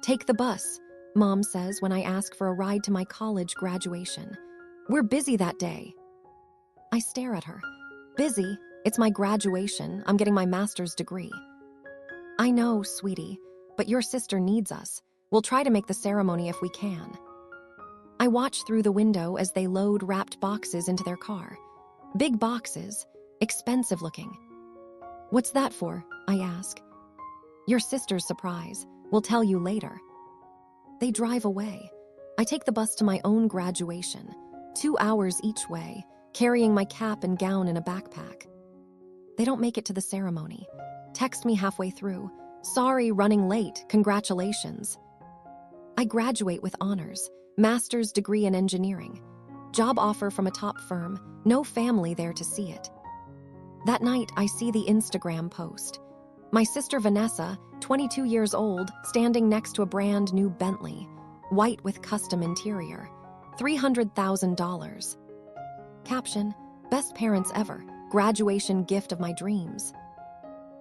"Take the bus," Mom says when I ask for a ride to my college graduation. "We're busy that day." I stare at her. "Busy? It's my graduation. I'm getting my master's degree." "I know, sweetie, but your sister needs us. We'll try to make the ceremony if we can." I watch through the window as they load wrapped boxes into their car. Big boxes, expensive looking. "What's that for?" I ask. "Your sister's surprise. We'll tell you later." They drive away. I take the bus to my own graduation, 2 hours each way, carrying my cap and gown in a backpack. They don't make it to the ceremony. Text me halfway through. "Sorry, running late. Congratulations." I graduate with honors, master's degree in engineering, job offer from a top firm, no family there to see it. That night, I see the Instagram post. My sister Vanessa, 22 years old, standing next to a brand new Bentley, white with custom interior, $300,000. Caption, "Best parents ever, graduation gift of my dreams."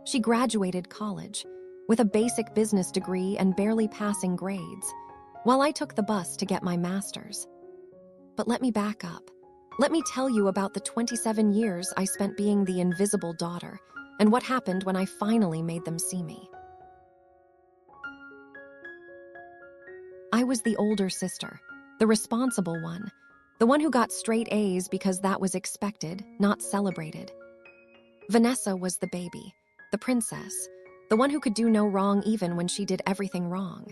She graduated college with a basic business degree and barely passing grades, while I took the bus to get my master's. But let me back up. Let me tell you about the 27 years I spent being the invisible daughter and what happened when I finally made them see me. I was the older sister, the responsible one, the one who got straight A's because that was expected, not celebrated. Vanessa was the baby, the princess, the one who could do no wrong even when she did everything wrong.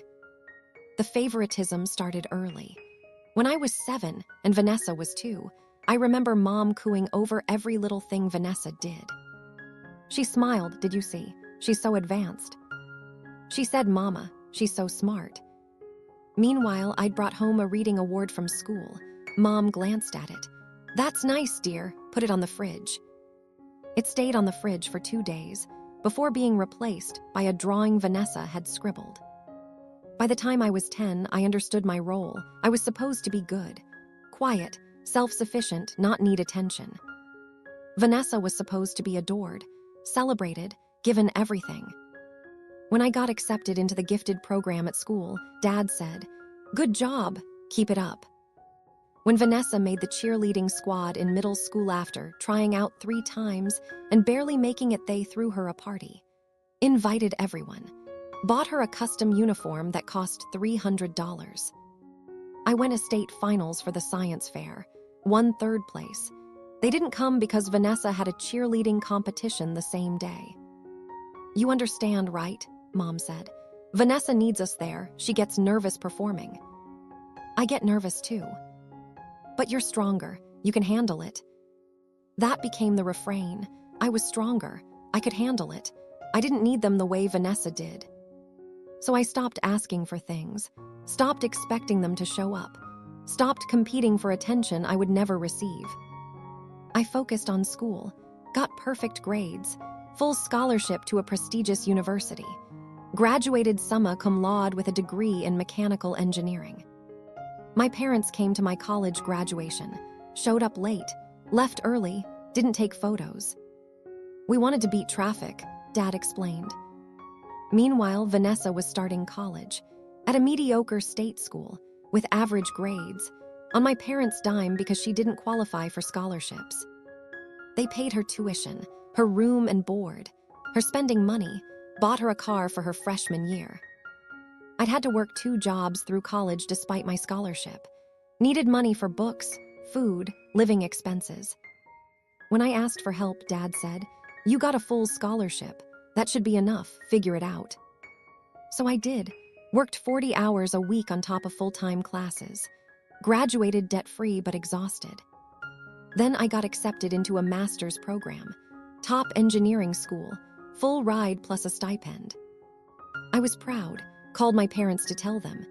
The favoritism started early. When I was 7 and Vanessa was 2, I remember Mom cooing over every little thing Vanessa did. She smiled, "Did you see? She's so advanced." She said, "Mama, she's so smart." Meanwhile, I'd brought home a reading award from school. Mom glanced at it. "That's nice, dear. Put it on the fridge." It stayed on the fridge for 2 days, before being replaced by a drawing Vanessa had scribbled. By the time I was 10, I understood my role. I was supposed to be good, quiet, self-sufficient, not need attention. Vanessa was supposed to be adored, celebrated, given everything. When I got accepted into the gifted program at school, Dad said, "Good job, keep it up." When Vanessa made the cheerleading squad in middle school after trying out 3 times and barely making it, they threw her a party. Invited everyone. Bought her a custom uniform that cost $300. I went to state finals for the science fair, won 3rd place. They didn't come because Vanessa had a cheerleading competition the same day. "You understand, right?" Mom said. "Vanessa needs us there. She gets nervous performing." I get nervous too. "But you're stronger. You can handle it." That became the refrain. I was stronger. I could handle it. I didn't need them the way Vanessa did. So I stopped asking for things, stopped expecting them to show up, stopped competing for attention I would never receive. I focused on school, got perfect grades, full scholarship to a prestigious university, graduated summa cum laude with a degree in mechanical engineering. My parents came to my college graduation, showed up late, left early, didn't take photos. "We wanted to beat traffic," Dad explained. Meanwhile, Vanessa was starting college, at a mediocre state school, with average grades, on my parents' dime because she didn't qualify for scholarships. They paid her tuition, her room and board, her spending money, bought her a car for her freshman year. I'd had to work 2 jobs through college despite my scholarship. Needed money for books, food, living expenses. When I asked for help, Dad said, "You got a full scholarship. That should be enough, figure it out." So I did, worked 40 hours a week on top of full-time classes, graduated debt-free but exhausted. Then I got accepted into a master's program, top engineering school, full ride plus a stipend. I was proud, called my parents to tell them.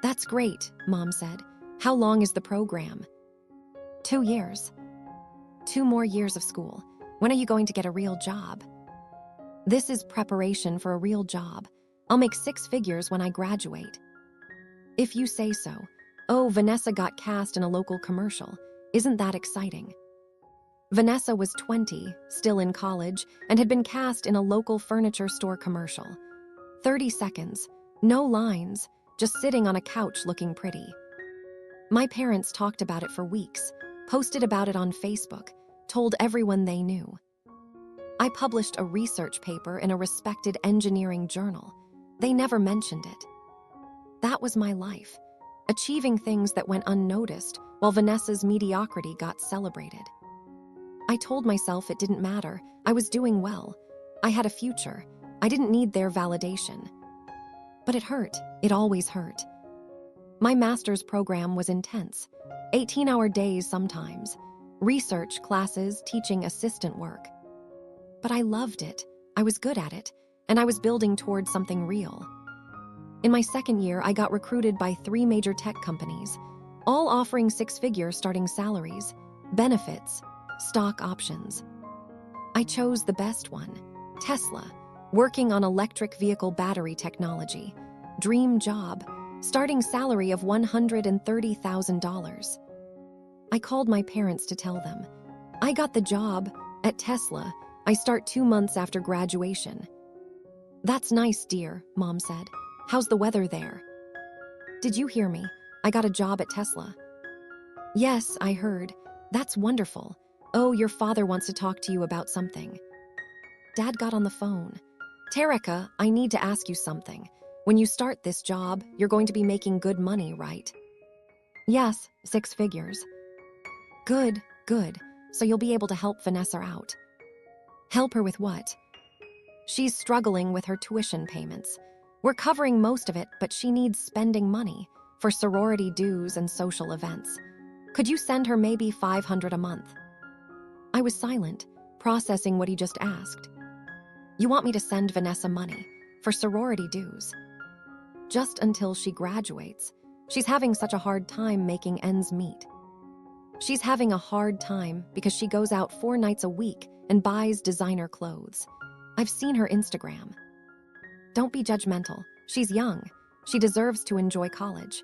"That's great," Mom said. "How long is the program?" 2 years. 2 more years of school. When are you going to get a real job? "This is preparation for a real job. I'll make 6 figures when I graduate." "If you say so." "Oh, Vanessa got cast in a local commercial. Isn't that exciting?" Vanessa was 20, still in college, and had been cast in a local furniture store commercial. 30 seconds. No lines, just sitting on a couch looking pretty. My parents talked about it for weeks, posted about it on Facebook, told everyone they knew. I published a research paper in a respected engineering journal. They never mentioned it. That was my life, achieving things that went unnoticed while Vanessa's mediocrity got celebrated. I told myself it didn't matter. I was doing well. I had a future. I didn't need their validation. But it hurt. It always hurt. My master's program was intense. 18-hour days sometimes. Research classes, teaching assistant work. But I loved it. I was good at it. And I was building towards something real. In my second year, I got recruited by 3 major tech companies, all offering 6-figure starting salaries, benefits, stock options. I chose the best one, Tesla, working on electric vehicle battery technology. Dream job, starting salary of $130,000. I called my parents to tell them. I got the job at Tesla. I start 2 months after graduation. That's nice, dear, Mom said. How's the weather there? Did you hear me? I got a job at Tesla. Yes, I heard. That's wonderful. Oh, your father wants to talk to you about something. Dad got on the phone. Tereca, I need to ask you something. When you start this job, you're going to be making good money, right? Yes, 6 figures. Good, good. So you'll be able to help Vanessa out. Help her with what? She's struggling with her tuition payments. We're covering most of it, but she needs spending money for sorority dues and social events. Could you send her maybe $500 a month? I was silent, processing what he just asked. You want me to send Vanessa money for sorority dues? Just until she graduates. She's having such a hard time making ends meet. She's having a hard time because she goes out 4 nights a week and buys designer clothes. I've seen her Instagram. Don't be judgmental. She's young. She deserves to enjoy college.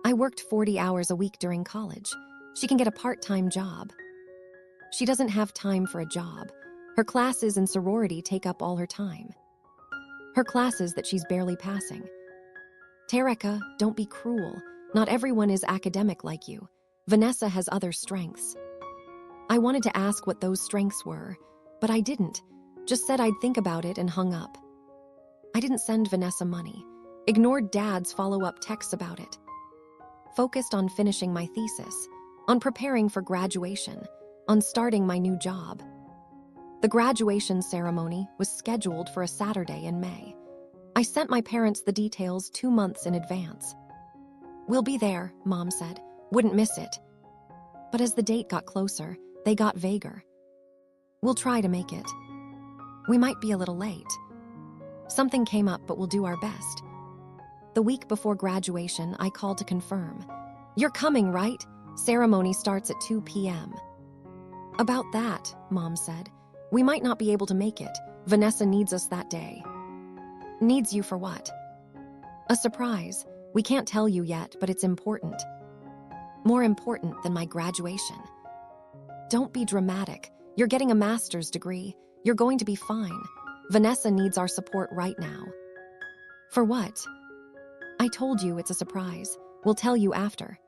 I worked 40 hours a week during college. She can get a part-time job. She doesn't have time for a job. Her classes and sorority take up all her time. Her classes that she's barely passing. Tereca, don't be cruel. Not everyone is academic like you. Vanessa has other strengths. I wanted to ask what those strengths were, but I didn't. Just said I'd think about it and hung up. I didn't send Vanessa money. Ignored Dad's follow-up texts about it. Focused on finishing my thesis, on preparing for graduation, on starting my new job. The graduation ceremony was scheduled for a Saturday in May. I sent my parents the details 2 months in advance. We'll be there, Mom said. Wouldn't miss it. But as the date got closer, they got vaguer. We'll try to make it. We might be a little late. Something came up, but we'll do our best. The week before graduation, I called to confirm. You're coming, right? Ceremony starts at 2 p.m. About that, Mom said. We might not be able to make it. Vanessa needs us that day. Needs you for what? A surprise. We can't tell you yet, but it's important. More important than my graduation. Don't be dramatic. You're getting a master's degree. You're going to be fine. Vanessa needs our support right now. For what? I told you it's a surprise. We'll tell you after.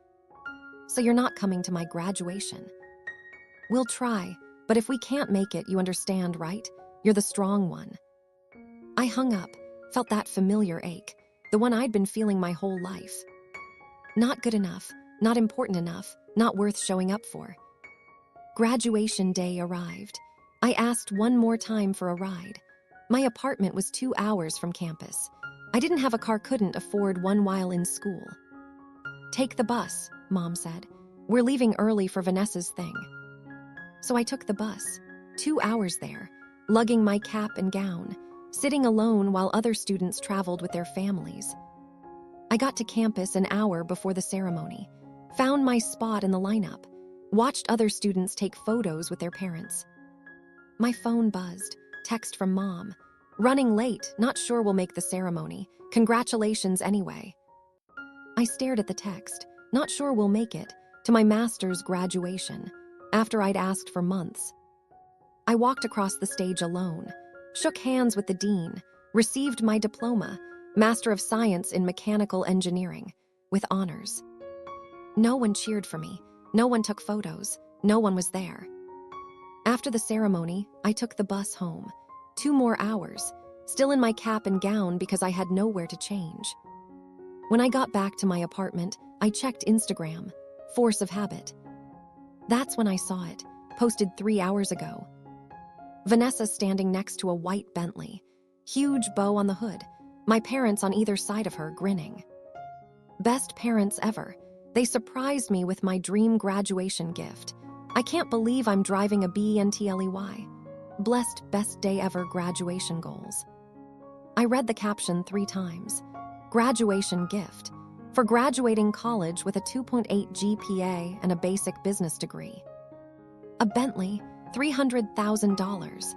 So you're not coming to my graduation. We'll try, but if we can't make it, you understand, right? You're the strong one. I hung up, felt that familiar ache, the one I'd been feeling my whole life. Not good enough, not important enough, not worth showing up for. Graduation day arrived. I asked one more time for a ride. My apartment was 2 hours from campus. I didn't have a car, couldn't afford one while in school. Take the bus, Mom said. We're leaving early for Vanessa's thing. So I took the bus. 2 hours there, lugging my cap and gown, sitting alone while other students traveled with their families. I got to campus an hour before the ceremony, found my spot in the lineup, watched other students take photos with their parents. My phone buzzed, text from Mom. Running late, not sure we'll make the ceremony. Congratulations anyway. I stared at the text, not sure we'll make it, to my master's graduation, after I'd asked for months. I walked across the stage alone, shook hands with the dean, received my diploma, Master of Science in Mechanical Engineering, with honors. No one cheered for me. No one took photos. No one was there. After the ceremony, I took the bus home. 2 more hours, still in my cap and gown because I had nowhere to change. When I got back to my apartment, I checked Instagram. Force of habit. That's when I saw it, posted 3 hours ago. Vanessa standing next to a white Bentley. Huge bow on the hood. My parents on either side of her grinning. Best parents ever. They surprised me with my dream graduation gift. I can't believe I'm driving a Bentley. Blessed best day ever graduation goals. I read the caption 3 times. Graduation gift. For graduating college with a 2.8 GPA and a basic business degree. A Bentley, $300,000.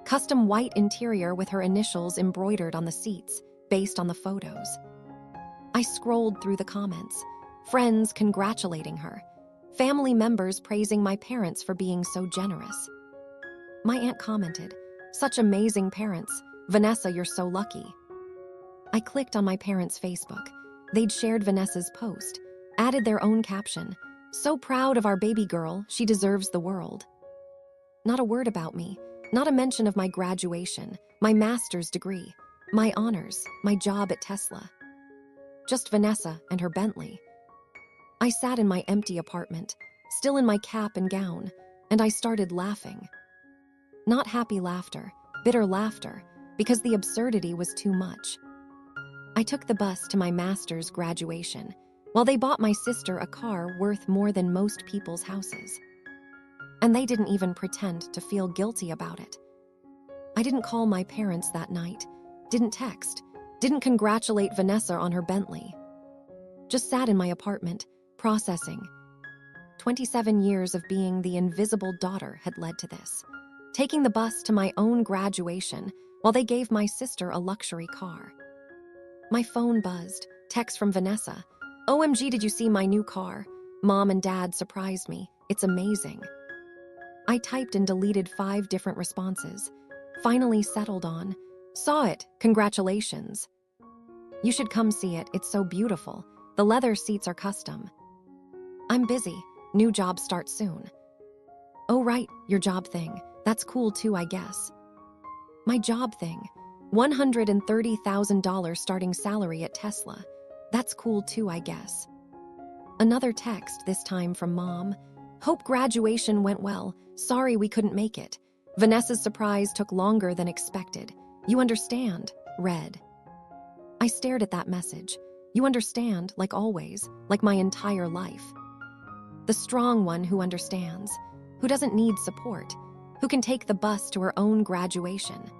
Custom white interior with her initials embroidered on the seats, based on the photos. I scrolled through the comments. Friends congratulating her. Family members praising my parents for being so generous. My aunt commented, "Such amazing parents. Vanessa, you're so lucky." I clicked on my parents' Facebook. They'd shared Vanessa's post, added their own caption, "So proud of our baby girl, she deserves the world." Not a word about me, not a mention of my graduation, my master's degree, my honors, my job at Tesla. Just Vanessa and her Bentley. I sat in my empty apartment, still in my cap and gown, and I started laughing. Not happy laughter, bitter laughter, because the absurdity was too much. I took the bus to my master's graduation, while they bought my sister a car worth more than most people's houses. And they didn't even pretend to feel guilty about it. I didn't call my parents that night, didn't text, didn't congratulate Vanessa on her Bentley. Just sat in my apartment, processing. 27 years of being the invisible daughter had led to this. Taking the bus to my own graduation while they gave my sister a luxury car. My phone buzzed, text from Vanessa. "OMG, did you see my new car? Mom and Dad surprised me. It's amazing." I typed and deleted 5 different responses. Finally settled on, "Saw it, congratulations. You should come see it, it's so beautiful. The leather seats are custom. I'm busy, new job starts soon." "Oh right, your job thing. That's cool too, I guess." My job thing. $130,000 starting salary at Tesla. That's cool too, I guess. Another text, this time from Mom. "Hope graduation went well. Sorry we couldn't make it. Vanessa's surprise took longer than expected. You understand?" Read. I stared at that message. You understand, like always, like my entire life. The strong one who understands, who doesn't need support, who can take the bus to her own graduation.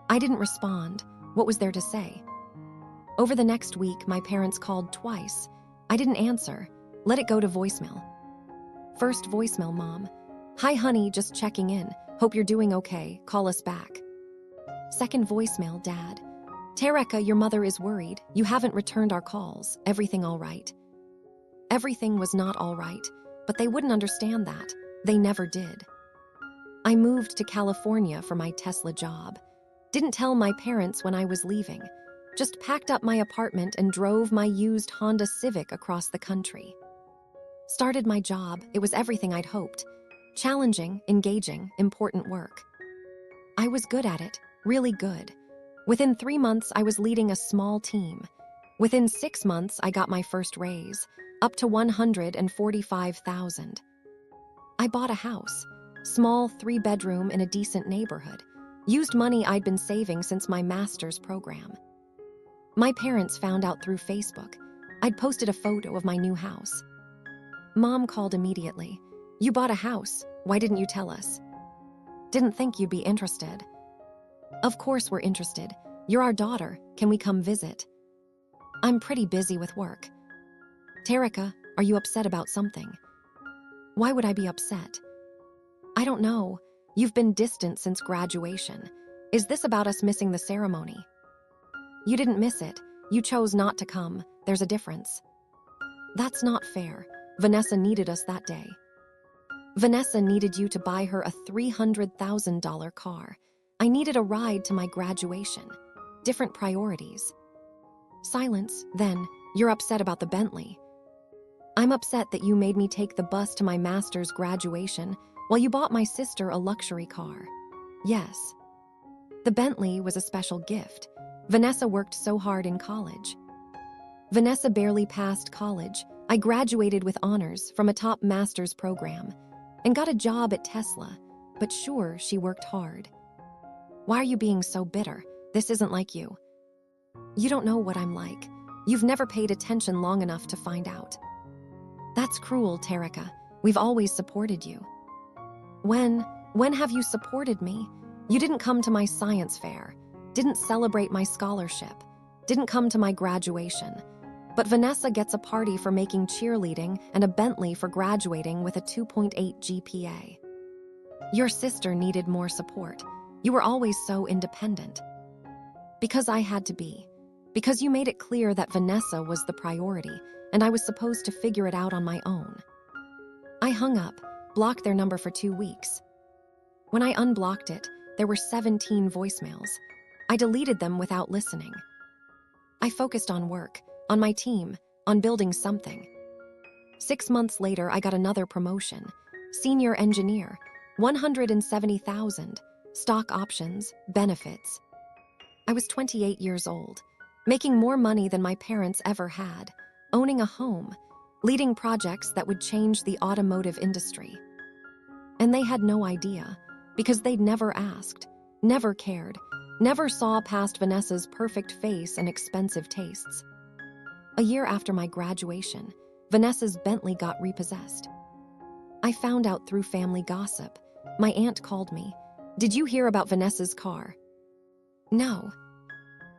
I didn't respond. What was there to say? Over the next week, my parents called twice. I didn't answer. Let it go to voicemail. First voicemail, Mom. "Hi honey, just checking in. Hope you're doing okay. Call us back." Second voicemail, Dad. "Tereca, your mother is worried. You haven't returned our calls. Everything all right?" Everything was not all right, but they wouldn't understand that. They never did. I moved to California for my Tesla job. Didn't tell my parents when I was leaving. Just packed up my apartment and drove my used Honda Civic across the country. Started my job. It was everything I'd hoped. Challenging, engaging, important work. I was good at it, really good. Within 3 months, I was leading a small team. Within 6 months, I got my first raise, up to $145,000. I bought a house, small 3-bedroom in a decent neighborhood. Used money I'd been saving since my master's program. My parents found out through Facebook. I'd posted a photo of my new house. Mom called immediately. "You bought a house. Why didn't you tell us?" "Didn't think you'd be interested." "Of course we're interested. You're our daughter. Can we come visit?" "I'm pretty busy with work." "Tereca, are you upset about something?" "Why would I be upset?" "I don't know. You've been distant since graduation. Is this about us missing the ceremony?" "You didn't miss it. You chose not to come. There's a difference." "That's not fair. Vanessa needed us that day." "Vanessa needed you to buy her a $300,000 car. I needed a ride to my graduation. Different priorities." Silence, then. You're upset about the Bentley. I'm upset that you made me take the bus to my master's graduation while you bought my sister a luxury car. Yes. The Bentley was a special gift. Vanessa worked so hard in college. Vanessa barely passed college. I graduated with honors from a top master's program and got a job at Tesla, but sure, she worked hard. Why are you being so bitter? This isn't like you. You don't know what I'm like. You've never paid attention long enough to find out. That's cruel, Tereca. We've always supported you. When have you supported me? You didn't come to my science fair, didn't celebrate my scholarship, didn't come to my graduation. But Vanessa gets a party for making cheerleading and a Bentley for graduating with a 2.8 GPA. Your sister needed more support. You were always so independent. Because I had to be. Because you made it clear that Vanessa was the priority, and I was supposed to figure it out on my own. I hung up, blocked their number for 2 weeks. When I unblocked it, there were 17 voicemails. I deleted them without listening. I focused on work, on my team, on building something. 6 months later, I got another promotion. Senior engineer, $170,000, stock options, benefits. I was 28 years old, making more money than my parents ever had, owning a home, leading projects that would change the automotive industry. And they had no idea, because they'd never asked, never cared, never saw past Vanessa's perfect face and expensive tastes. A year after my graduation, Vanessa's Bentley got repossessed. I found out through family gossip. My aunt called me. Did you hear about Vanessa's car? No.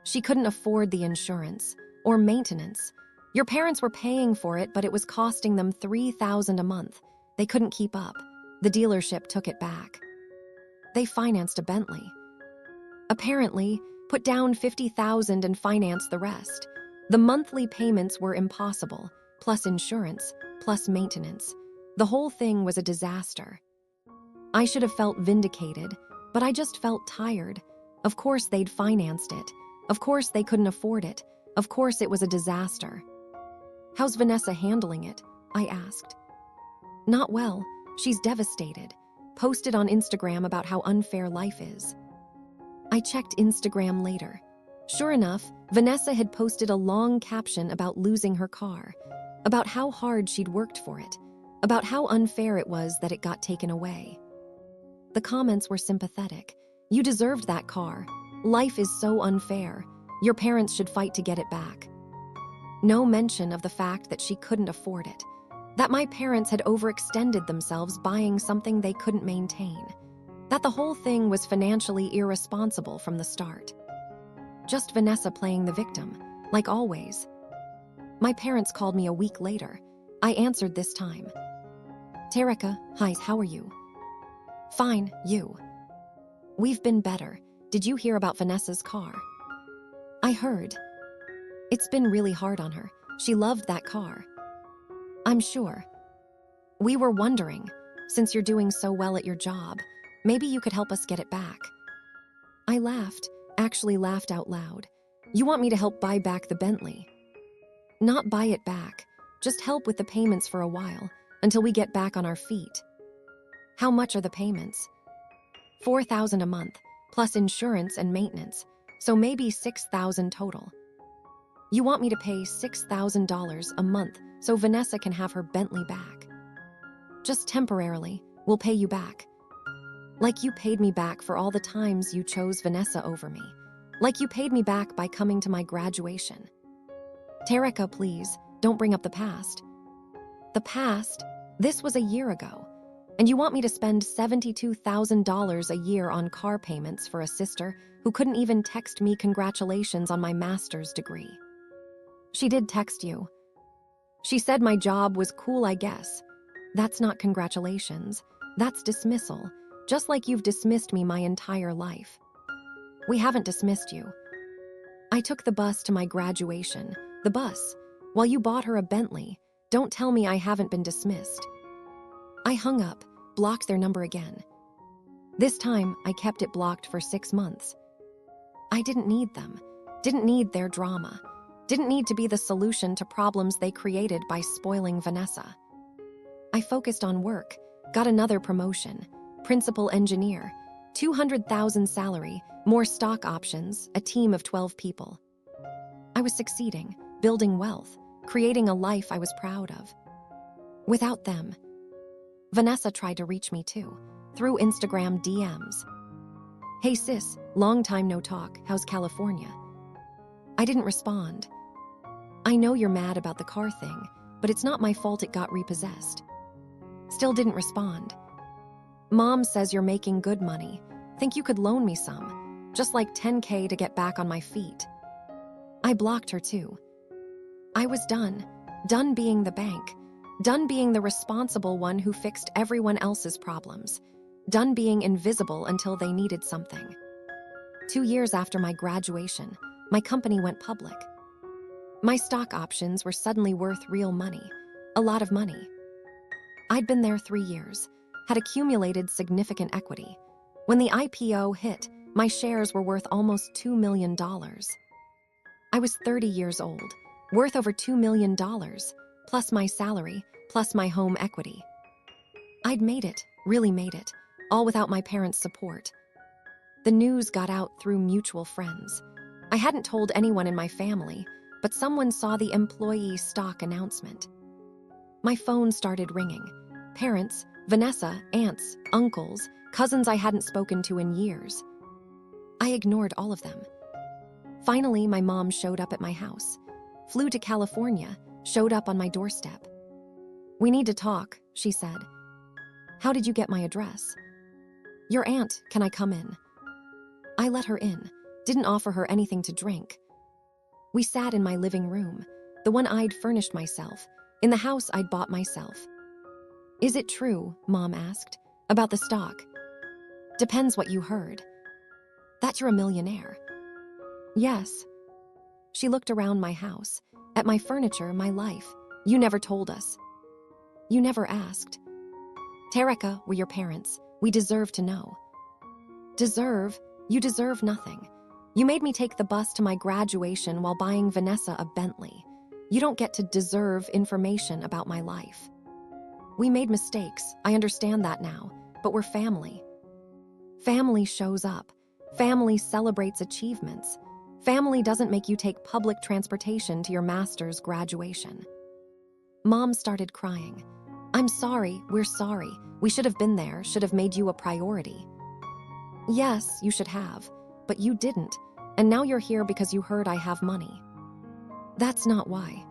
She couldn't afford the insurance or maintenance. Your parents were paying for it, but it was costing them $3,000 a month. They couldn't keep up. The dealership took it back. They financed a Bentley. Apparently, put down $50,000 and financed the rest. The monthly payments were impossible, plus insurance, plus maintenance. The whole thing was a disaster. I should have felt vindicated, but I just felt tired. Of course they'd financed it. Of course they couldn't afford it. Of course it was a disaster. How's Vanessa handling it? I asked. Not well. She's devastated. Posted on Instagram about how unfair life is. I checked Instagram later. Sure enough, Vanessa had posted a long caption about losing her car, about how hard she'd worked for it, about how unfair it was that it got taken away. The comments were sympathetic. You deserved that car. Life is so unfair. Your parents should fight to get it back. No mention of the fact that she couldn't afford it, that my parents had overextended themselves buying something they couldn't maintain, that the whole thing was financially irresponsible from the start. Just Vanessa playing the victim, like always. My parents called me a week later. I answered this time. Tereca, hi, how are you? Fine, you? We've been better. Did you hear about Vanessa's car? I heard. It's been really hard on her. She loved that car. I'm sure. We were wondering, since you're doing so well at your job, maybe you could help us get it back. I laughed, actually laughed out loud. You want me to help buy back the Bentley? Not buy it back, just help with the payments for a while, until we get back on our feet. How much are the payments? $4,000 a month, plus insurance and maintenance, so maybe $6,000 total. You want me to pay $6,000 a month so Vanessa can have her Bentley back. Just temporarily, we'll pay you back. Like you paid me back for all the times you chose Vanessa over me. Like you paid me back by coming to my graduation. Tereca, please, don't bring up the past. The past? This was a year ago. And you want me to spend $72,000 a year on car payments for a sister who couldn't even text me congratulations on my master's degree. She did text you. She said my job was cool, I guess. That's not congratulations. That's dismissal, just like you've dismissed me my entire life. We haven't dismissed you. I took the bus to my graduation, the bus, while you bought her a Bentley. Don't tell me I haven't been dismissed. I hung up, blocked their number again. This time, I kept it blocked for 6 months. I didn't need them, didn't need their drama. didn't need to be the solution to problems they created by spoiling Vanessa. I focused on work, got another promotion, principal engineer, 200,000 salary, more stock options, a team of 12 people. I was succeeding, building wealth, creating a life I was proud of. Without them, Vanessa tried to reach me too, through Instagram DMs. "Hey sis, long time no talk, how's California?" I didn't respond. "I know you're mad about the car thing, but it's not my fault it got repossessed." Still didn't respond. "Mom says you're making good money. Think you could loan me some? Just like 10K to get back on my feet." I blocked her too. I was done. Done being the bank. Done being the responsible one who fixed everyone else's problems. Done being invisible until they needed something. 2 years after my graduation, my company went public. My stock options were suddenly worth real money. A lot of money. I'd been there 3 years, had accumulated significant equity. When the IPO hit, my shares were worth almost $2 million. I was 30 years old, worth over $2 million, plus my salary, plus my home equity. I'd made it, really made it, all without my parents' support. The news got out through mutual friends. I hadn't told anyone in my family, but someone saw the employee stock announcement. My phone started ringing. Parents, Vanessa, aunts, uncles, cousins I hadn't spoken to in years. I ignored all of them. Finally, my mom showed up at my house. Flew to California, showed up on my doorstep. "We need to talk," she said. "How did you get my address?" "Your aunt, can I come in?" I let her in, didn't offer her anything to drink. We sat in my living room, the one I'd furnished myself, in the house I'd bought myself. "Is it true," Mom asked, "about the stock?" "Depends what you heard." "That you're a millionaire?" "Yes." She looked around my house, at my furniture, my life. "You never told us." "You never asked." "Tereca were your parents. We deserve to know." "Deserve? You deserve nothing. You made me take the bus to my graduation while buying Vanessa a Bentley. You don't get to deserve information about my life. We made mistakes, I understand that now, but we're family. Family shows up. Family celebrates achievements. Family doesn't make you take public transportation to your master's graduation." Mom started crying. "I'm sorry, we're sorry. We should have been there, should have made you a priority." "Yes, you should have, but you didn't, and now you're here because you heard I have money." "That's not why."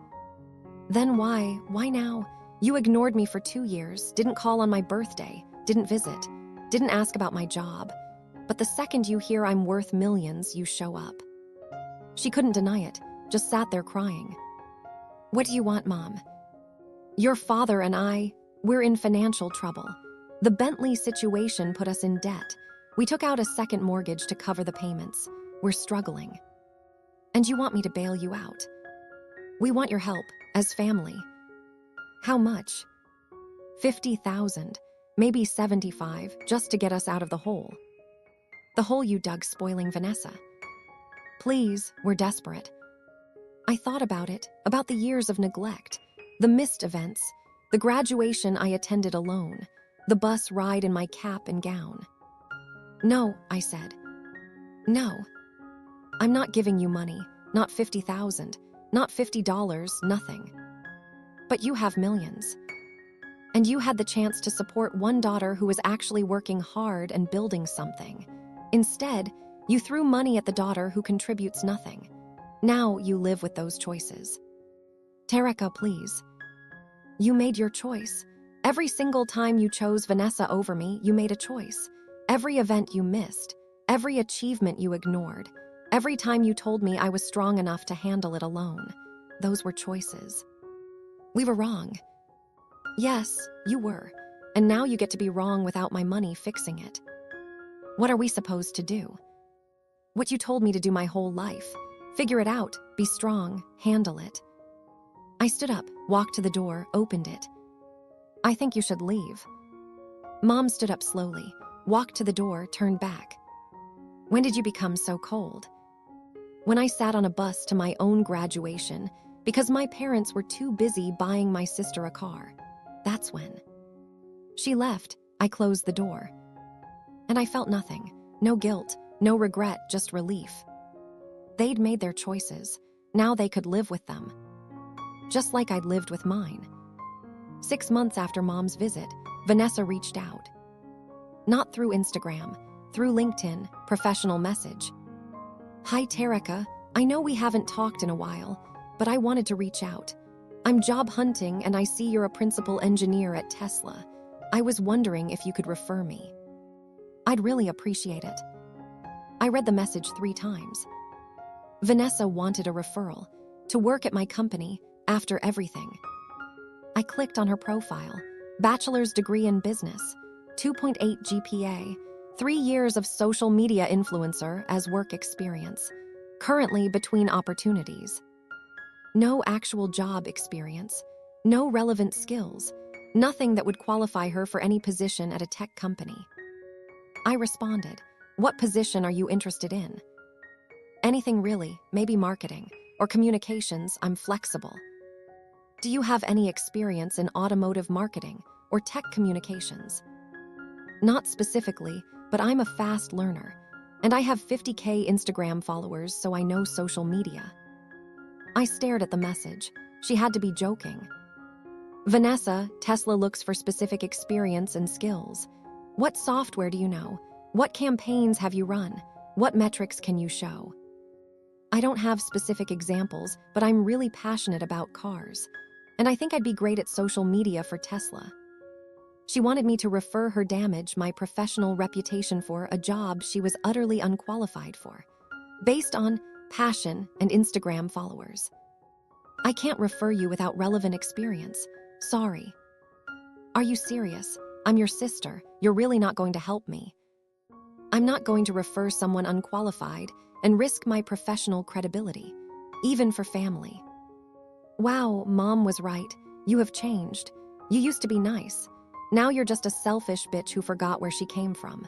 "Then why? Why now? You ignored me for 2 years, didn't call on my birthday, didn't visit, didn't ask about my job. But the second you hear I'm worth millions, you show up." She couldn't deny it, just sat there crying. "What do you want, Mom?" "Your father and we're in financial trouble. The Bentley situation put us in debt. We took out a second mortgage to cover the payments. We're struggling. And you want me to bail you out. We want your help, as family." "How much?" 50,000, maybe 75, just to get us out of the hole. The hole you dug spoiling Vanessa. "Please, we're desperate." I thought about it, about the years of neglect, the missed events, the graduation I attended alone, the bus ride in my cap and gown. "No," I said. "No. I'm not giving you money, not 50,000, not $50, nothing. But you have millions. And you had the chance to support one daughter who was actually working hard and building something. Instead, you threw money at the daughter who contributes nothing. Now you live with those choices." "Tereca, please." You made your choice. Every single time you chose Vanessa over me, you made a choice. Every event you missed, every achievement you ignored, every time you told me I was strong enough to handle it alone, those were choices. We were wrong. Yes, you were. And now you get to be wrong without my money fixing it. What are we supposed to do? What you told me to do my whole life. Figure it out, be strong, handle it. I stood up, walked to the door, opened it. "I think you should leave." Mom stood up slowly, walked to the door, turned back. "When did you become so cold?" When I sat on a bus to my own graduation because my parents were too busy buying my sister a car. That's when. She left, I closed the door. And I felt nothing. No guilt, no regret, just relief. They'd made their choices. Now they could live with them. Just like I'd lived with mine. 6 months after Mom's visit, Vanessa reached out. Not through Instagram, through LinkedIn, professional message. Hi Tereca, I know we haven't talked in a while, but I wanted to reach out. I'm job hunting and I see you're a principal engineer at Tesla. I was wondering if you could refer me. I'd really appreciate it. I read the message 3 times. Vanessa wanted a referral to work at my company after everything. I clicked on her profile. Bachelor's degree in business, 2.8 GPA, 3 years of social media influencer as work experience, currently between opportunities. No actual job experience, no relevant skills, nothing that would qualify her for any position at a tech company. I responded, "What position are you interested in?" "Anything really, maybe marketing or communications, I'm flexible." "Do you have any experience in automotive marketing or tech communications?" "Not specifically, but I'm a fast learner, and I have 50K Instagram followers, so I know social media." I stared at the message. She had to be joking. "Vanessa, Tesla looks for specific experience and skills. What software do you know? What campaigns have you run? What metrics can you show?" "I don't have specific examples, but I'm really passionate about cars. And I think I'd be great at social media for Tesla." She wanted me to refer her damage my professional reputation for a job she was utterly unqualified for, based on passion and Instagram followers. "I can't refer you without relevant experience. Sorry." "Are you serious? I'm your sister. You're really not going to help me." "I'm not going to refer someone unqualified and risk my professional credibility, even for family." "Wow, Mom was right. You have changed. You used to be nice. Now you're just a selfish bitch who forgot where she came from."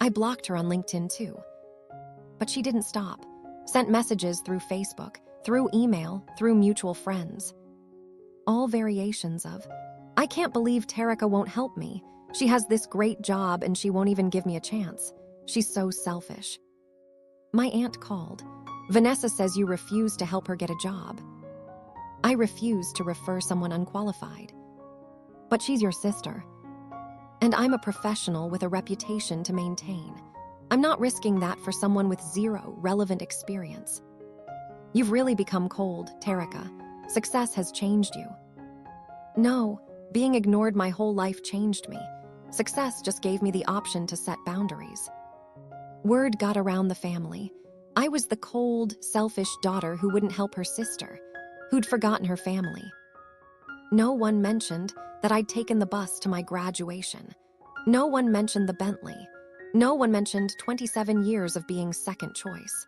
I blocked her on LinkedIn too. But she didn't stop. Sent messages through Facebook, through email, through mutual friends. All variations of, "I can't believe Tereca won't help me. She has this great job and she won't even give me a chance. She's so selfish." My aunt called. "Vanessa says you refuse to help her get a job." I refuse to refer someone unqualified. "But she's your sister. And I'm a professional with a reputation to maintain. I'm not risking that for someone with 0 relevant experience." "You've really become cold, Tereca. Success has changed you." "No, being ignored my whole life changed me. Success just gave me the option to set boundaries." Word got around the family. I was the cold, selfish daughter who wouldn't help her sister, who'd forgotten her family. No one mentioned that I'd taken the bus to my graduation. No one mentioned the Bentley. No one mentioned 27 years of being second choice.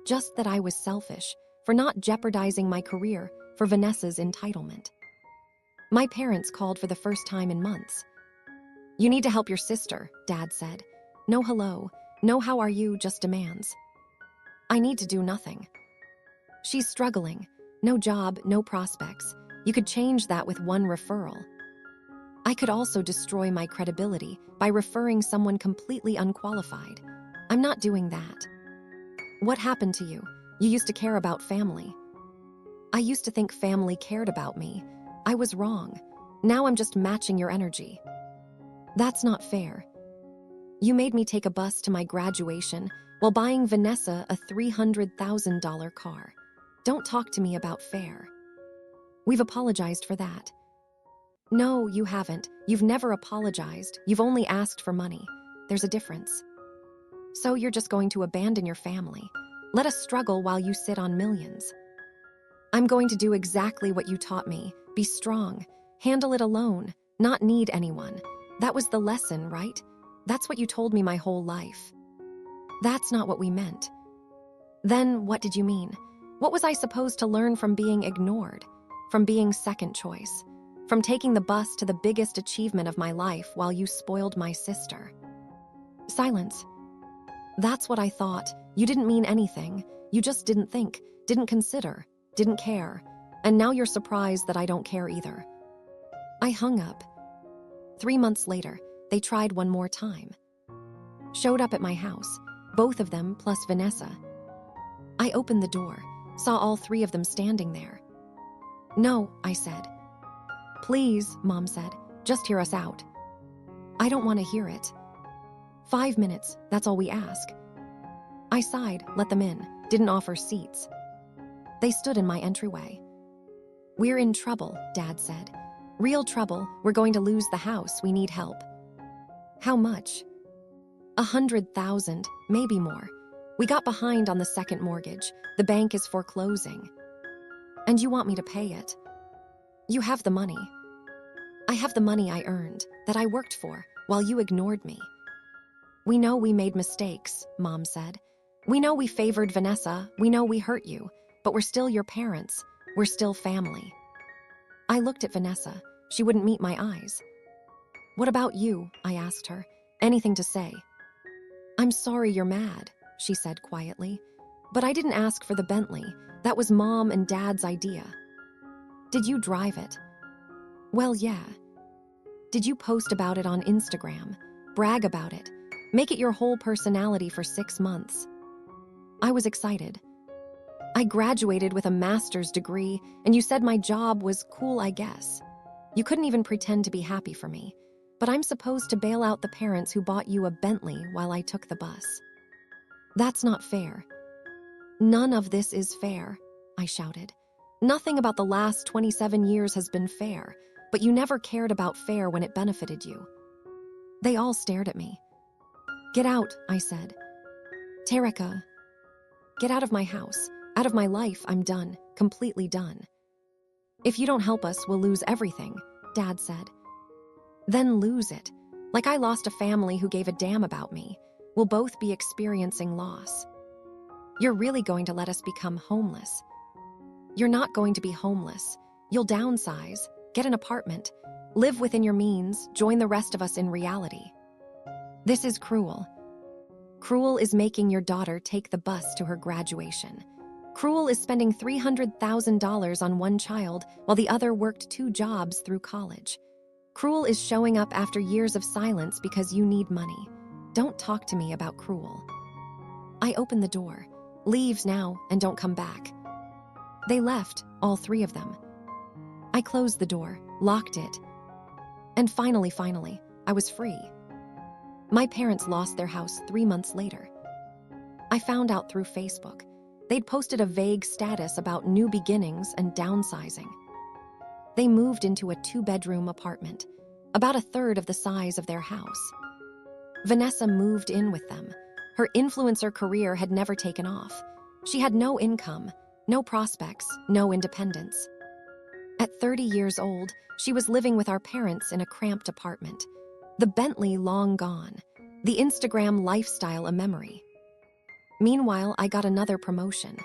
Just that I was selfish for not jeopardizing my career for Vanessa's entitlement. My parents called for the first time in months. "You need to help your sister," Dad said. "No hello, no how are you, just demands." "I need to do nothing. She's struggling. No job, no prospects. You could change that with one referral." I could also destroy my credibility by referring someone completely unqualified. I'm not doing that. "What happened to you? You used to care about family." "I used to think family cared about me. I was wrong. Now I'm just matching your energy." "That's not fair. You made me take a bus to my graduation while buying Vanessa a $300,000 car. Don't talk to me about fair." "We've apologized for that." "No, you haven't. You've never apologized. You've only asked for money. There's a difference." "So you're just going to abandon your family? Let us struggle while you sit on millions." "I'm going to do exactly what you taught me. Be strong. Handle it alone. Not need anyone. That was the lesson, right? That's what you told me my whole life." "That's not what we meant." "Then what did you mean? What was I supposed to learn from being ignored? From being second choice? From taking the bus to the biggest achievement of my life while you spoiled my sister?" Silence. "That's what I thought. You didn't mean anything. You just didn't think, didn't consider, didn't care. And now you're surprised that I don't care either. I hung up. 3 months later, they tried one more time. Showed up at my house, both of them plus Vanessa. I opened the door, saw all 3 of them standing there. No, I said. Please, Mom said, just hear us out. I don't want to hear it. 5 minutes, that's all we ask. I sighed, let them in, didn't offer seats. They stood in my entryway. We're in trouble, Dad said. Real trouble, we're going to lose the house, we need help. How much? 100,000, maybe more. We got behind on the second mortgage. The bank is foreclosing. And you want me to pay it? You have the money. I have the money I earned, that I worked for, while you ignored me. We know we made mistakes, Mom said. We know we favored Vanessa, we know we hurt you, but we're still your parents. We're still family. I looked at Vanessa. She wouldn't meet my eyes. What about you? I asked her. Anything to say? I'm sorry you're mad, she said quietly. But I didn't ask for the Bentley. That was Mom and Dad's idea. Did you drive it? Well, yeah. Did you post about it on Instagram? Brag about it? Make it your whole personality for 6 months? I was excited. I graduated with a master's degree, and you said my job was cool, I guess. You couldn't even pretend to be happy for me. But I'm supposed to bail out the parents who bought you a Bentley while I took the bus. That's not fair. None of this is fair, I shouted. Nothing about the last 27 years has been fair, but you never cared about fair when it benefited you. They all stared at me. Get out, I said. Tereca, get out of my house. Out of my life, I'm done, completely done. If you don't help us, we'll lose everything, Dad said. Then lose it. Like I lost a family who gave a damn about me. We'll both be experiencing loss. You're really going to let us become homeless. You're not going to be homeless. You'll downsize, get an apartment, live within your means, join the rest of us in reality. This is cruel. Cruel is making your daughter take the bus to her graduation. Cruel is spending $300,000 on one child while the other worked 2 jobs through college. Cruel is showing up after years of silence because you need money. Don't talk to me about cruel. I opened the door. Leave now and don't come back. They left, all 3 of them. I closed the door, locked it. And finally, I was free. My parents lost their house 3 months later. I found out through Facebook. They'd posted a vague status about new beginnings and downsizing. They moved into a 2-bedroom apartment, about 1/3 of the size of their house. Vanessa moved in with them. Her influencer career had never taken off. She had no income, no prospects, no independence. At 30 years old, she was living with our parents in a cramped apartment. The Bentley long gone, the Instagram lifestyle a memory. Meanwhile, I got another promotion,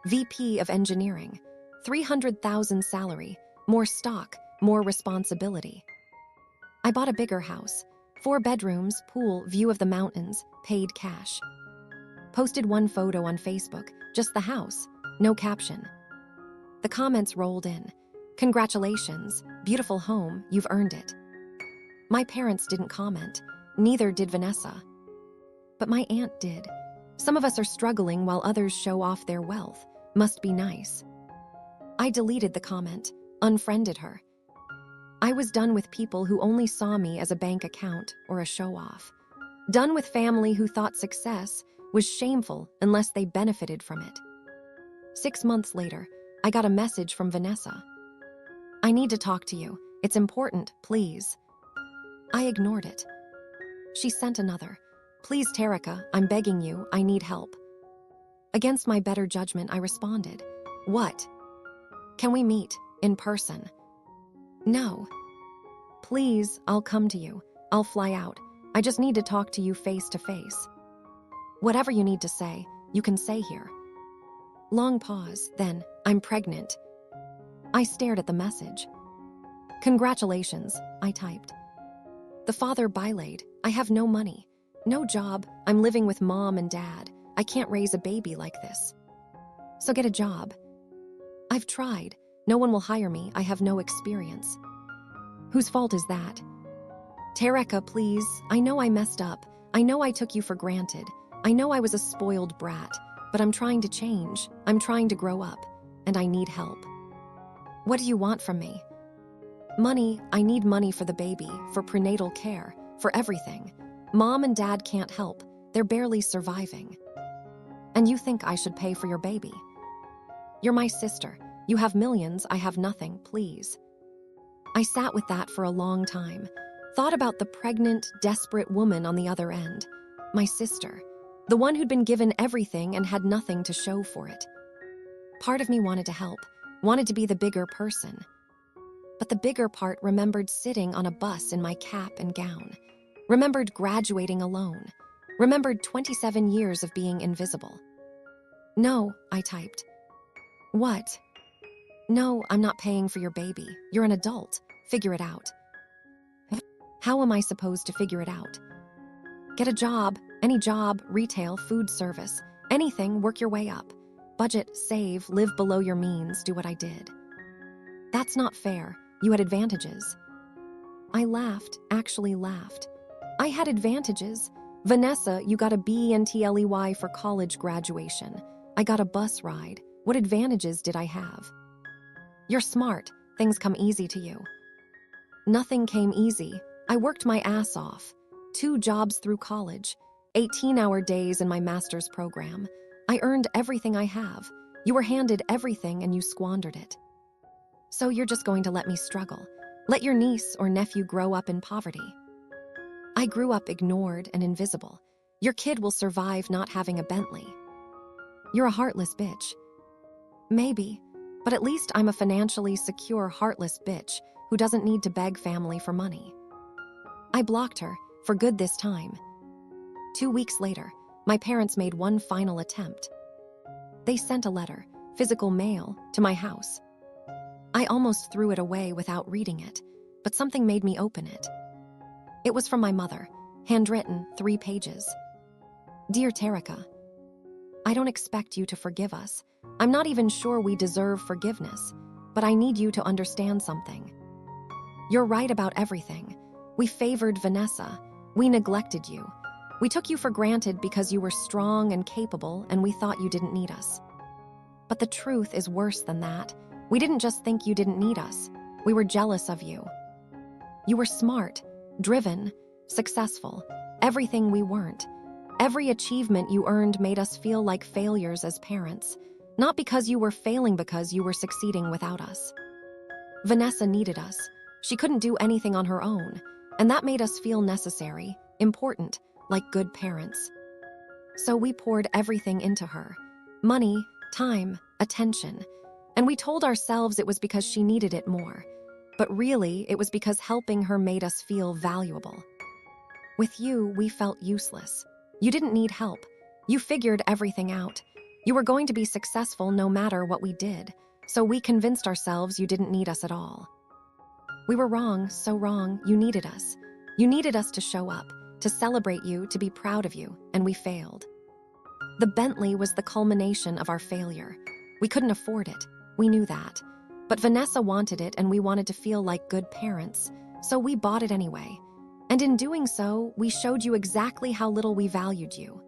VP of Engineering, 300,000 salary, more stock, more responsibility. I bought a bigger house, 4 bedrooms, pool, view of the mountains, paid cash. Posted 1 photo on Facebook, just the house, no caption. The comments rolled in. Congratulations, beautiful home, you've earned it. My parents didn't comment, neither did Vanessa. But my aunt did. Some of us are struggling while others show off their wealth. Must be nice. I deleted the comment, unfriended her. I was done with people who only saw me as a bank account or a show-off. Done with family who thought success was shameful unless they benefited from it. 6 months later, I got a message from Vanessa. I need to talk to you. It's important, please. I ignored it. She sent another. Please, Tereca, I'm begging you, I need help. Against my better judgment, I responded. What? Can we meet, in person? No. Please, I'll come to you. I'll fly out. I just need to talk to you face to face. Whatever you need to say, you can say here. Long pause, then, I'm pregnant. I stared at the message. Congratulations, I typed. The father bilayed, I have no money. No job, I'm living with Mom and Dad. I can't raise a baby like this. So get a job. I've tried. No one will hire me. I have no experience. Whose fault is that? Tereca, please. I know I messed up. I know I took you for granted. I know I was a spoiled brat, but I'm trying to change. I'm trying to grow up, and I need help. What do you want from me? Money. I need money for the baby, for prenatal care, for everything. Mom and Dad can't help. They're barely surviving. And you think I should pay for your baby? You're my sister. You have millions, I have nothing, please. I sat with that for a long time, thought about the pregnant, desperate woman on the other end, my sister, the one who'd been given everything and had nothing to show for it. Part of me wanted to help, wanted to be the bigger person. But the bigger part remembered sitting on a bus in my cap and gown, remembered graduating alone, remembered 27 years of being invisible. No, I typed. What? No, I'm not paying for your baby. You're an adult. Figure it out. How am I supposed to figure it out? Get a job, any job, retail, food service, anything, work your way up. Budget, save, live below your means, do what I did. That's not fair. You had advantages. I laughed, actually laughed. I had advantages. Vanessa, you got a Bentley for college graduation. I got a bus ride. What advantages did I have? You're smart. Things come easy to you. Nothing came easy. I worked my ass off. 2 jobs through college. 18-hour days in my master's program. I earned everything I have. You were handed everything and you squandered it. So you're just going to let me struggle. Let your niece or nephew grow up in poverty. I grew up ignored and invisible. Your kid will survive not having a Bentley. You're a heartless bitch. Maybe, but at least I'm a financially secure, heartless bitch who doesn't need to beg family for money. I blocked her, for good this time. 2 weeks later, my parents made one final attempt. They sent a letter, physical mail, to my house. I almost threw it away without reading it, but something made me open it. It was from my mother, handwritten, 3 pages. Dear Tereca, I don't expect you to forgive us. I'm not even sure we deserve forgiveness, but I need you to understand something. You're right about everything. We favored Vanessa. We neglected you. We took you for granted because you were strong and capable and we thought you didn't need us. But the truth is worse than that. We didn't just think you didn't need us. We were jealous of you. You were smart, driven, successful, everything we weren't. Every achievement you earned made us feel like failures as parents, not because you were failing, because you were succeeding without us. Vanessa needed us. She couldn't do anything on her own, and that made us feel necessary, important, like good parents. So we poured everything into her. Money, time, attention. And we told ourselves it was because she needed it more. But really, it was because helping her made us feel valuable. With you, we felt useless. You didn't need help. You figured everything out. You were going to be successful no matter what we did, so we convinced ourselves you didn't need us at all. We were wrong, so wrong. You needed us. You needed us to show up, to celebrate you, to be proud of you, and we failed. The Bentley was the culmination of our failure. We couldn't afford it. We knew that. But Vanessa wanted it, and we wanted to feel like good parents, so we bought it anyway. And in doing so, we showed you exactly how little we valued you.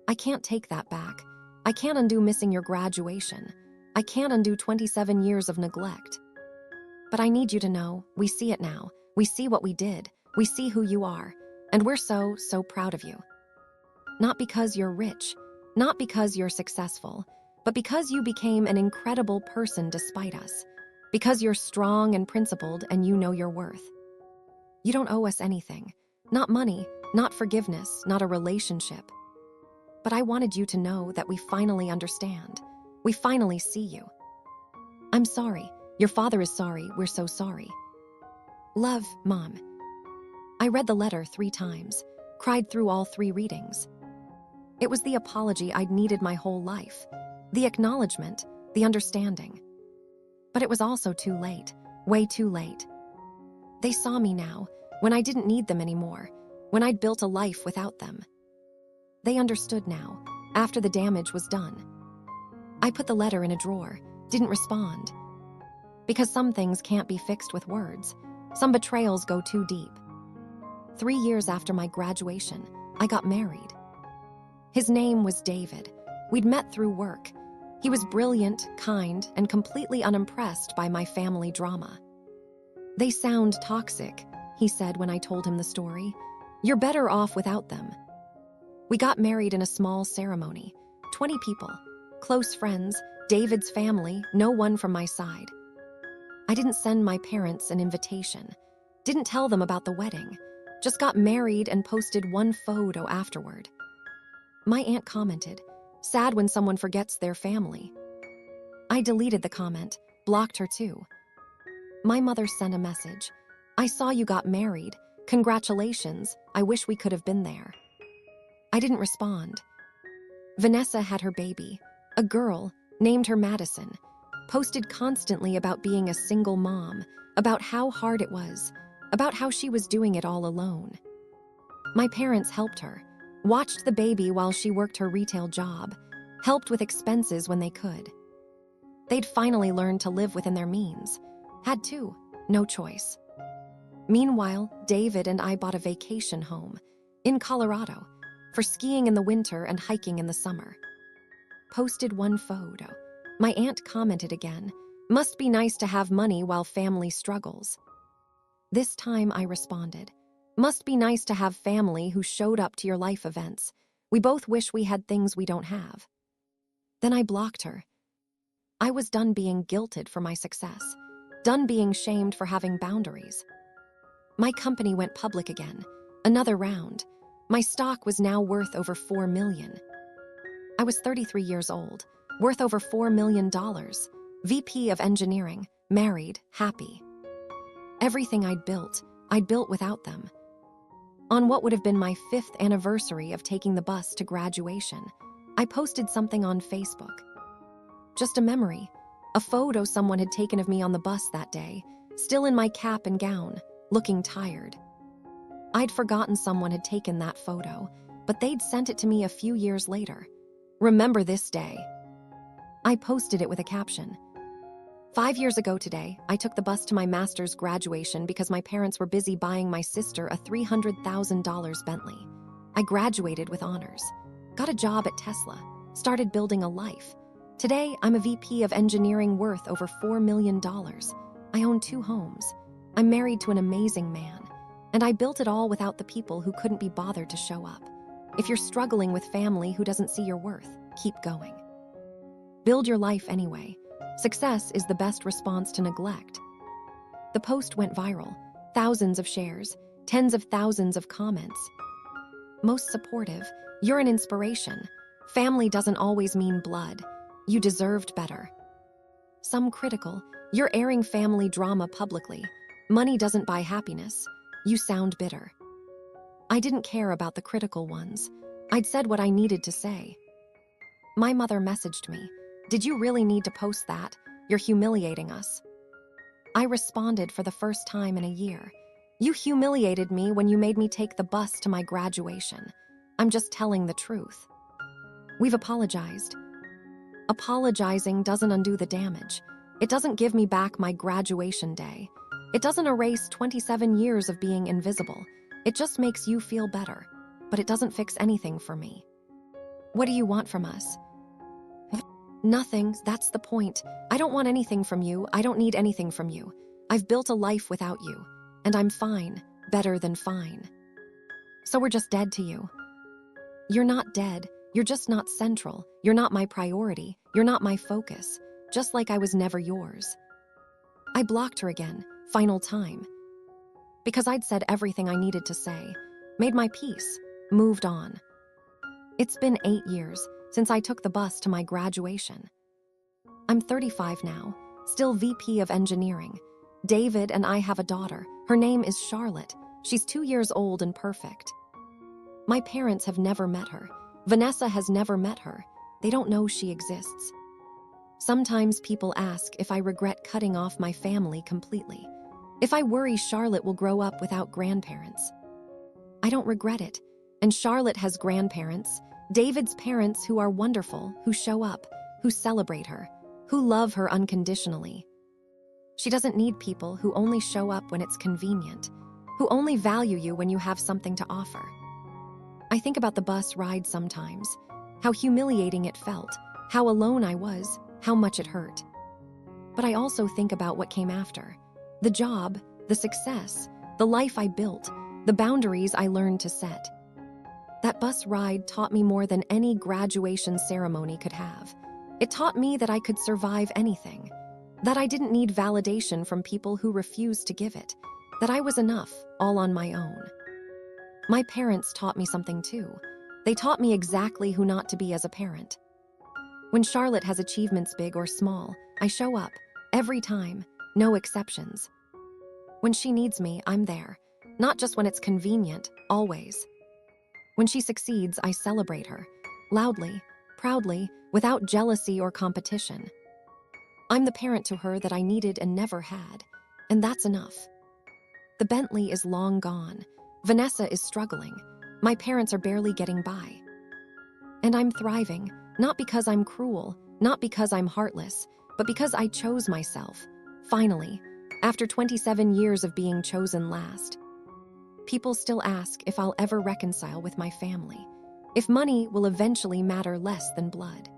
I can't take that back. I can't undo missing your graduation. I can't undo 27 years of neglect. But I need you to know, we see it now. We see what we did. We see who you are. And we're so proud of you. Not because you're rich, not because you're successful, but because you became an incredible person despite us. Because you're strong and principled and you know your worth. You don't owe us anything. Not money, not forgiveness, not a relationship. But I wanted you to know that we finally understand. We finally see you. I'm sorry. Your father is sorry. We're so sorry. Love, Mom. I read the letter 3 times, cried through all 3 readings. It was the apology I'd needed my whole life. The acknowledgement, the understanding. But it was also too late, way too late. They saw me now, when I didn't need them anymore, when I'd built a life without them. They understood now, after the damage was done. I put the letter in a drawer, didn't respond. Because some things can't be fixed with words. Some betrayals go too deep. 3 years after my graduation, I got married. His name was David. We'd met through work. He was brilliant, kind, and completely unimpressed by my family drama. "They sound toxic," he said when I told him the story. "You're better off without them." We got married in a small ceremony. 20 people, close friends, David's family, no one from my side. I didn't send my parents an invitation. Didn't tell them about the wedding. Just got married and posted one photo afterward. My aunt commented, "Sad when someone forgets their family." I deleted the comment, blocked her too. My mother sent a message. "I saw you got married. Congratulations. I wish we could have been there." I didn't respond. Vanessa had her baby, a girl, named her Madison, posted constantly about being a single mom, about how hard it was, about how she was doing it all alone. My parents helped her, watched the baby while she worked her retail job, helped with expenses when they could. They'd finally learned to live within their means. Had to, no choice. Meanwhile, David and I bought a vacation home in Colorado for skiing in the winter and hiking in the summer. Posted one photo. My aunt commented again, "Must be nice to have money while family struggles." This time I responded, "Must be nice to have family who showed up to your life events. We both wish we had things we don't have." Then I blocked her. I was done being guilted for my success, done being shamed for having boundaries. My company went public again, another round. My stock was now worth over $4 million. I was 33 years old, worth over $4 million, VP of engineering, married, happy. Everything I'd built without them. On what would have been my 5th anniversary of taking the bus to graduation, I posted something on Facebook. Just a memory, a photo someone had taken of me on the bus that day, still in my cap and gown, looking tired. I'd forgotten someone had taken that photo, but they'd sent it to me a few years later. "Remember this day." I posted it with a caption. 5 years ago today, I took the bus to my master's graduation because my parents were busy buying my sister a $300,000 Bentley. I graduated with honors, got a job at Tesla, started building a life. Today, I'm a VP of engineering worth over $4 million. I own 2 homes. I'm married to an amazing man. And I built it all without the people who couldn't be bothered to show up. If you're struggling with family who doesn't see your worth, keep going. Build your life anyway. Success is the best response to neglect. The post went viral. Thousands of shares, tens of thousands of comments. Most supportive, "You're an inspiration. Family doesn't always mean blood. You deserved better." Some critical, "You're airing family drama publicly. Money doesn't buy happiness. You sound bitter." I didn't care about the critical ones. I'd said what I needed to say. My mother messaged me, "Did you really need to post that? You're humiliating us." I responded for the first time in a year. "You humiliated me when you made me take the bus to my graduation. I'm just telling the truth." We've apologized. Apologizing doesn't undo the damage. It doesn't give me back my graduation day. It doesn't erase 27 years of being invisible. It just makes you feel better, but it doesn't fix anything for me. "What do you want from us?" "Nothing, that's the point. I don't want anything from you. I don't need anything from you. I've built a life without you, and I'm fine, better than fine." "So we're just dead to you." "You're not dead. You're just not central. You're not my priority. You're not my focus. Just like I was never yours." I blocked her again, final time. Because I'd said everything I needed to say, made my peace, moved on. It's been 8 years since I took the bus to my graduation. I'm 35 now, still VP of engineering. David and I have a daughter. Her name is Charlotte. She's 2 years old and perfect. My parents have never met her. Vanessa has never met her. They don't know she exists. Sometimes people ask if I regret cutting off my family completely. If I worry Charlotte will grow up without grandparents. I don't regret it. And Charlotte has grandparents, David's parents who are wonderful, who show up, who celebrate her, who love her unconditionally. She doesn't need people who only show up when it's convenient, who only value you when you have something to offer. I think about the bus ride sometimes, how humiliating it felt, how alone I was, how much it hurt. But I also think about what came after. The job, the success, the life I built, the boundaries I learned to set. That bus ride taught me more than any graduation ceremony could have. It taught me that I could survive anything, that I didn't need validation from people who refused to give it, that I was enough, all on my own. My parents taught me something too. They taught me exactly who not to be as a parent. When Charlotte has achievements big or small, I show up, every time, no exceptions. When she needs me, I'm there, not just when it's convenient, always. When she succeeds, I celebrate her, loudly, proudly, without jealousy or competition. I'm the parent to her that I needed and never had, and that's enough. The Bentley is long gone. Vanessa is struggling. My parents are barely getting by. And I'm thriving, not because I'm cruel, not because I'm heartless, but because I chose myself. Finally, after 27 years of being chosen last. People still ask if I'll ever reconcile with my family, if money will eventually matter less than blood.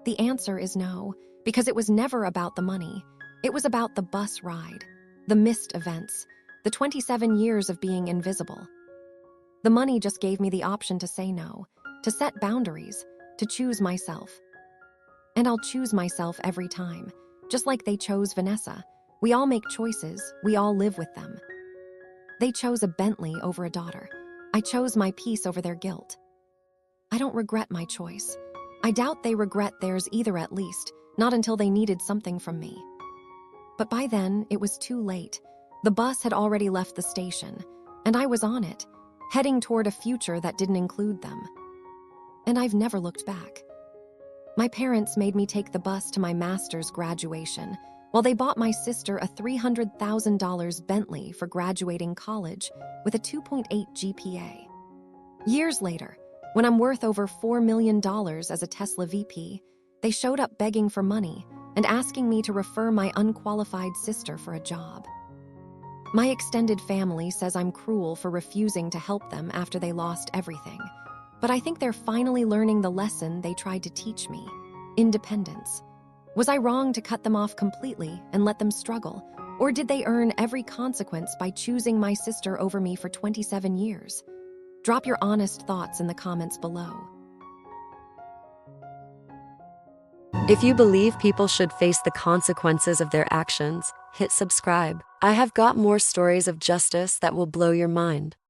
The answer is no, because it was never about the money. It was about the bus ride, the missed events, the 27 years of being invisible. The money just gave me the option to say no, to set boundaries, to choose myself. And I'll choose myself every time, just like they chose Vanessa. We all make choices, we all live with them. They chose a Bentley over a daughter. I chose my peace over their guilt. I don't regret my choice. I doubt they regret theirs either, at least, not until they needed something from me. But by then, it was too late. The bus had already left the station, and I was on it, heading toward a future that didn't include them. And I've never looked back. My parents made me take the bus to my master's graduation, while they bought my sister a $300,000 Bentley for graduating college with a 2.8 GPA. Years later, when I'm worth over $4 million as a Tesla VP, they showed up begging for money and asking me to refer my unqualified sister for a job. My extended family says I'm cruel for refusing to help them after they lost everything, but I think they're finally learning the lesson they tried to teach me: independence. Was I wrong to cut them off completely and let them struggle, or did they earn every consequence by choosing my sister over me for 27 years? Drop your honest thoughts in the comments below. If you believe people should face the consequences of their actions, hit subscribe. I have got more stories of justice that will blow your mind.